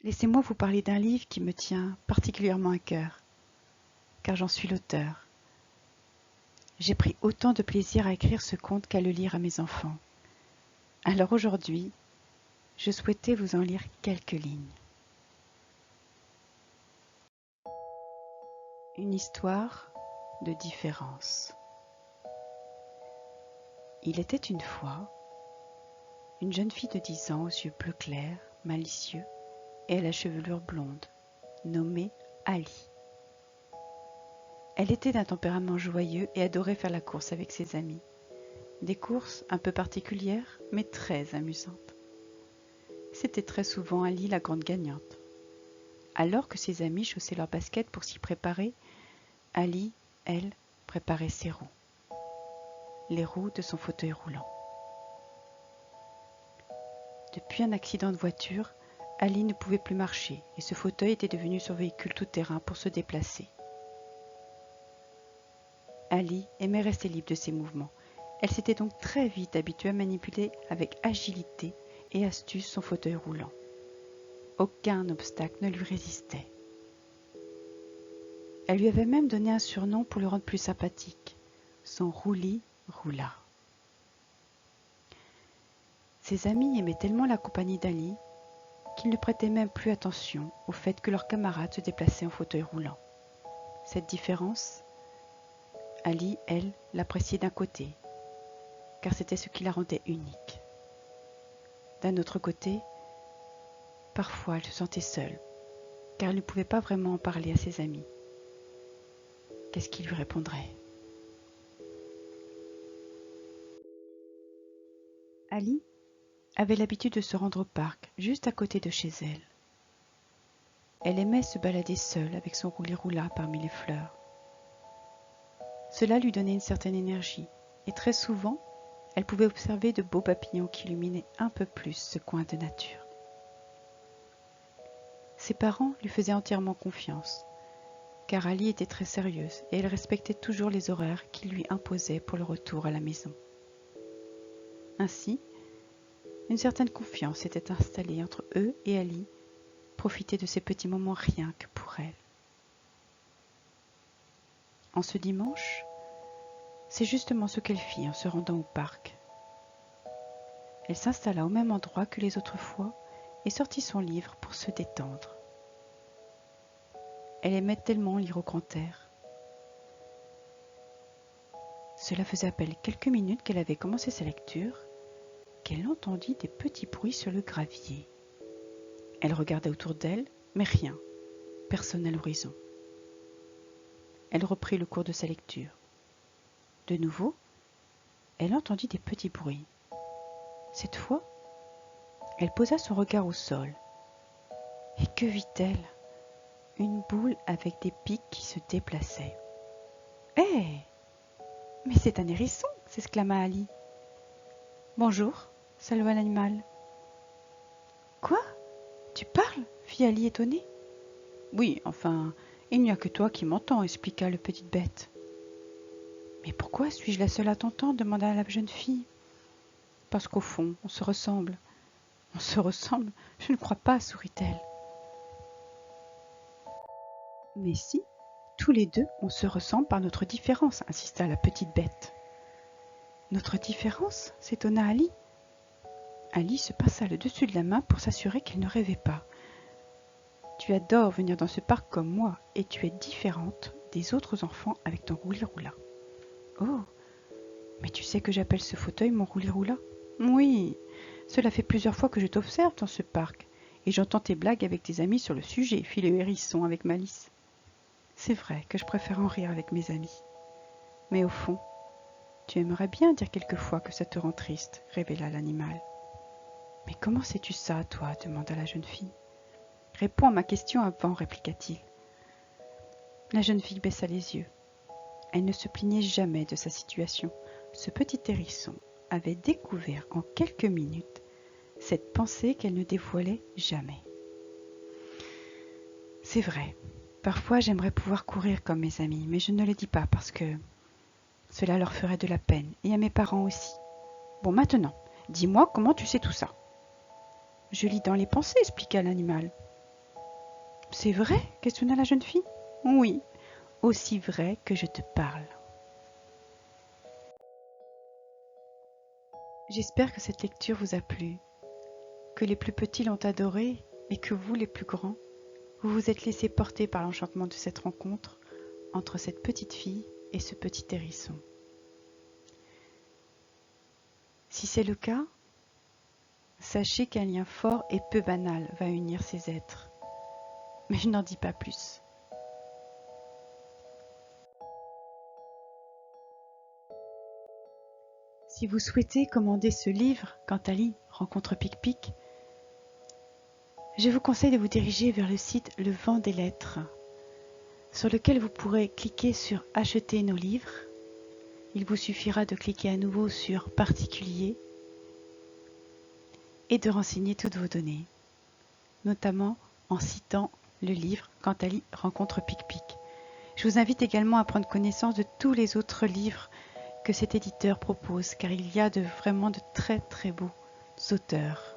Laissez-moi vous parler d'un livre qui me tient particulièrement à cœur, car j'en suis l'auteur. J'ai pris autant de plaisir à écrire ce conte qu'à le lire à mes enfants. Alors aujourd'hui, je souhaitais vous en lire quelques lignes. Une histoire de différence. Il était une fois une jeune fille de 10 ans aux yeux bleu clair, malicieux et à la chevelure blonde, nommée Ali. Elle était d'un tempérament joyeux et adorait faire la course avec ses amis. Des courses un peu particulières, mais très amusantes. C'était très souvent Ali la grande gagnante. Alors que ses amis chaussaient leurs baskets pour s'y préparer, Ali, elle, préparait ses roues. Les roues de son fauteuil roulant. Depuis un accident de voiture, Ali ne pouvait plus marcher et ce fauteuil était devenu son véhicule tout-terrain pour se déplacer. Ali aimait rester libre de ses mouvements. Elle s'était donc très vite habituée à manipuler avec agilité et astuce son fauteuil roulant. Aucun obstacle ne lui résistait. Elle lui avait même donné un surnom pour le rendre plus sympathique, son rouli-roula. Ses amis aimaient tellement la compagnie d'Ali qu'ils ne prêtaient même plus attention au fait que leurs camarades se déplaçaient en fauteuil roulant. Cette différence, Ali, elle, l'appréciait d'un côté, car c'était ce qui la rendait unique. D'un autre côté, parfois elle se sentait seule, car elle ne pouvait pas vraiment en parler à ses amis. Qu'est-ce qu'ils lui répondraient ? Ali avait l'habitude de se rendre au parc, juste à côté de chez elle. Elle aimait se balader seule avec son rouli-roula parmi les fleurs. Cela lui donnait une certaine énergie, et très souvent, elle pouvait observer de beaux papillons qui illuminaient un peu plus ce coin de nature. Ses parents lui faisaient entièrement confiance, car Ali était très sérieuse et elle respectait toujours les horaires qu'il lui imposait pour le retour à la maison. Ainsi, une certaine confiance s'était installée entre eux et Ali, profiter de ces petits moments rien que pour elle. En ce dimanche, c'est justement ce qu'elle fit en se rendant au parc. Elle s'installa au même endroit que les autres fois et sortit son livre pour se détendre. Elle aimait tellement lire au grand air. Cela faisait à peine quelques minutes qu'elle avait commencé sa lecture qu'elle entendit des petits bruits sur le gravier. Elle regarda autour d'elle, mais rien, personne à l'horizon. Elle reprit le cours de sa lecture. De nouveau, elle entendit des petits bruits. Cette fois, elle posa son regard au sol. Et que vit-elle ? Une boule avec des pics qui se déplaçaient. « Hé ! Mais c'est un hérisson !» s'exclama Ali. « Bonjour !» salua l'animal. « Quoi ? Tu parles ?» fit Ali étonné. « Oui, enfin, il n'y a que toi qui m'entends, expliqua le petite bête. »« Mais pourquoi suis-je la seule à t'entendre ?» demanda la jeune fille. « Parce qu'au fond, on se ressemble. »« On se ressemble ? Je ne crois pas, sourit-elle. »« Mais si, tous les deux, on se ressemble par notre différence, insista la petite bête. Notre différence ? S'étonna Ali. Ali se passa le dessus de la main pour s'assurer qu'elle ne rêvait pas. Tu adores venir dans ce parc comme moi et tu es différente des autres enfants avec ton rouli-roula. Oh, mais tu sais que j'appelle ce fauteuil mon rouli-roula ? Oui, cela fait plusieurs fois que je t'observe dans ce parc et j'entends tes blagues avec tes amis sur le sujet, fit le hérisson avec malice. C'est vrai que je préfère en rire avec mes amis. Mais au fond, tu aimerais bien dire quelquefois que ça te rend triste, révéla l'animal. Mais comment sais-tu ça, toi ? demanda la jeune fille. Réponds à ma question avant, répliqua-t-il. La jeune fille baissa les yeux. Elle ne se plaignait jamais de sa situation. Ce petit hérisson avait découvert en quelques minutes cette pensée qu'elle ne dévoilait jamais. C'est vrai, parfois j'aimerais pouvoir courir comme mes amis, mais je ne le dis pas parce que cela leur ferait de la peine, et à mes parents aussi. Bon, maintenant, dis-moi comment tu sais tout ça. Je lis dans les pensées, expliqua l'animal. C'est vrai ? Questionna la jeune fille. Oui, aussi vrai que je te parle. J'espère que cette lecture vous a plu, que les plus petits l'ont adorée et que vous, les plus grands, vous vous êtes laissés porter par l'enchantement de cette rencontre entre cette petite fille et ce petit hérisson. Si c'est le cas, sachez qu'un lien fort et peu banal va unir ces êtres. Mais je n'en dis pas plus. Si vous souhaitez commander ce livre, quand Ali rencontre Pic-Pic, je vous conseille de vous diriger vers le site Le Vent des Lettres, sur lequel vous pourrez cliquer sur Acheter nos livres. Il vous suffira de cliquer à nouveau sur Particulier et de renseigner toutes vos données, notamment en citant le livre Quand Ali rencontre Pic-Pic. Je vous invite également à prendre connaissance de tous les autres livres que cet éditeur propose, car il y a vraiment de très très beaux auteurs.